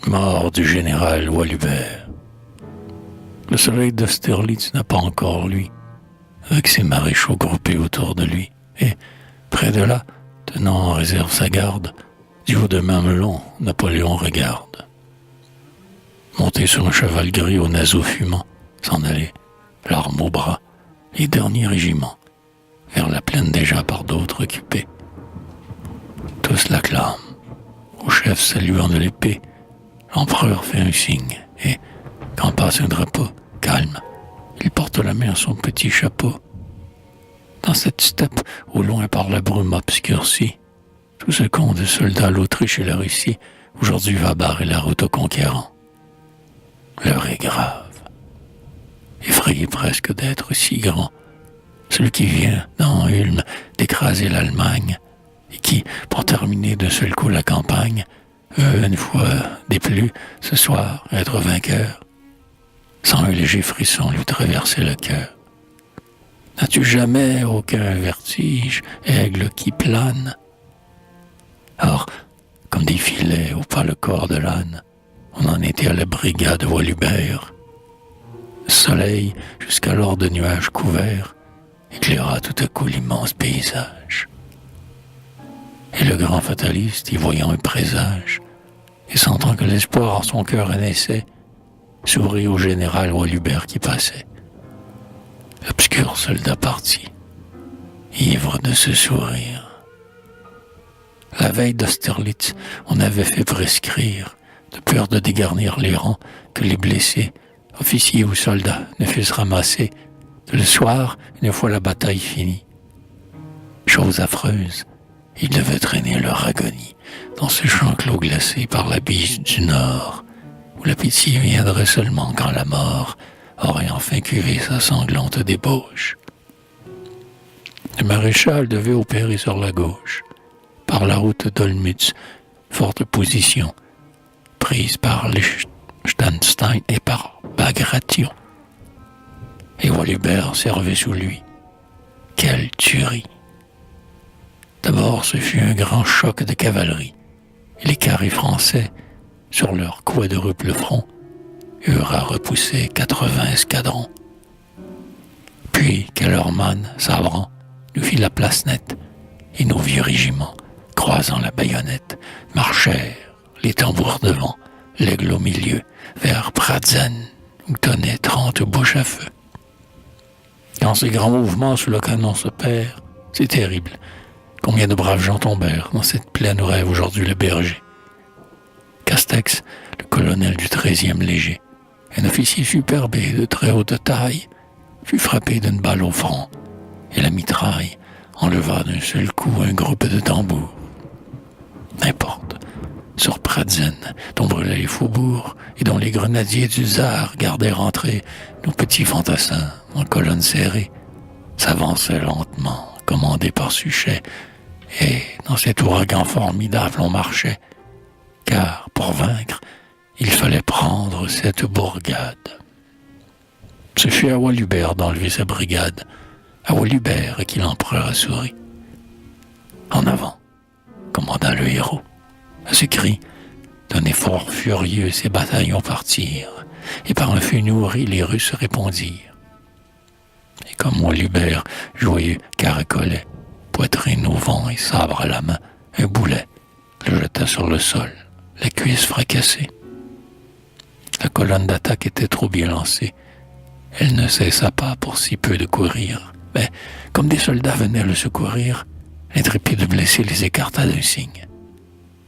Mort du général Walhubert. Le soleil d'Austerlitz n'a pas encore lui, avec ses maréchaux groupés autour de lui, et, près de là, tenant en réserve sa garde, du haut de Mamelon, Napoléon regarde. Monté sur un cheval gris aux naseaux fumants, s'en allait, l'arme au bras, les derniers régiments, vers la plaine déjà par d'autres occupés. Tous l'acclament, au chef saluant de l'épée, l'empereur fait un signe, et, quand passe un drapeau, calme, il porte la main à son petit chapeau. Dans cette steppe, au loin par la brume obscurcie, tout ce camp de soldats, l'Autriche et la Russie, aujourd'hui va barrer la route aux conquérants. L'heure est grave. Effrayé presque d'être si grand, celui qui vient, dans Ulm, d'écraser l'Allemagne, et qui, pour terminer d'un seul coup la campagne, veut, une fois déplu, ce soir, être vainqueur, sans un léger frisson lui traverser le cœur. N'as-tu jamais aucun vertige, aigle qui plane? Or, comme des filets au pas le corps de l'âne, on en était à la brigade Walhubert. Le soleil, jusqu'alors de nuages couverts, éclaira tout à coup l'immense paysage. Et le grand fataliste, y voyant un présage, et sentant que l'espoir en son cœur naissait, sourit au général Walhubert qui passait. L'obscur soldat parti, ivre de ce sourire. La veille d'Austerlitz, on avait fait prescrire, de peur de dégarnir les rangs, que les blessés, officiers ou soldats, ne fussent ramassés le soir, une fois la bataille finie. Chose affreuse, ils devaient traîner leur agonie dans ce champ clos glacé par la bise du Nord, où la pitié viendrait seulement quand la mort aurait enfin cuvé sa sanglante débauche. Le maréchal devait opérer sur la gauche, par la route d'Olmütz, forte position, prise par Liechtenstein et par Bagration. Et Walhubert servait sous lui. Quelle tuerie! D'abord, ce fut un grand choc de cavalerie, et les carrés français, sur leur quadruple front, eurent à repousser 80 escadrons. Puis Kellermann, sabrant, nous fit la place nette, et nos vieux régiments, croisant la baïonnette, marchèrent, les tambours devant, l'aigle au milieu, vers Pratzen, où tonnaient 30 bouches à feu. Quand ces grands mouvements sous le canon s'opèrent, c'est terrible. Combien de braves gens tombèrent dans cette plaine où rêve aujourd'hui le berger. Castex, le colonel du 13e léger, un officier superbe et de très haute taille, fut frappé d'une balle au front, et la mitraille enleva d'un seul coup un groupe de tambours. N'importe, sur Pratzen, dont brûlaient les faubourgs, et dont les grenadiers du tsar gardaient rentrer nos petits fantassins en colonne serrée, s'avançaient lentement, commandés par Suchet, et dans cet ouragan formidable on marchait, car, pour vaincre, il fallait prendre cette bourgade. Ce fut à Walhubert d'enlever sa brigade, à Walhubert à qui l'empereur a souri. En avant, commanda le héros. À ce cri, d'un effort furieux, ses bataillons partirent, et par un feu nourri, les Russes répondirent. Et comme Walhubert, joyeux, caracolait, poitrine au vent et sabre à la main, un boulet le jeta sur le sol, la cuisse fracassée. La colonne d'attaque était trop bien lancée. Elle ne cessa pas pour si peu de courir, mais comme des soldats venaient le secourir, l'intrépide blessé les écarta d'un signe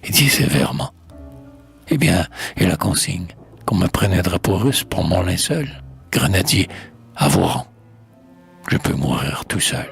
et dit sévèrement: « Eh bien, et la consigne, qu'on me prenne un drapeau russe pour mon linceul, grenadier, à vos rangs. Je peux mourir tout seul. »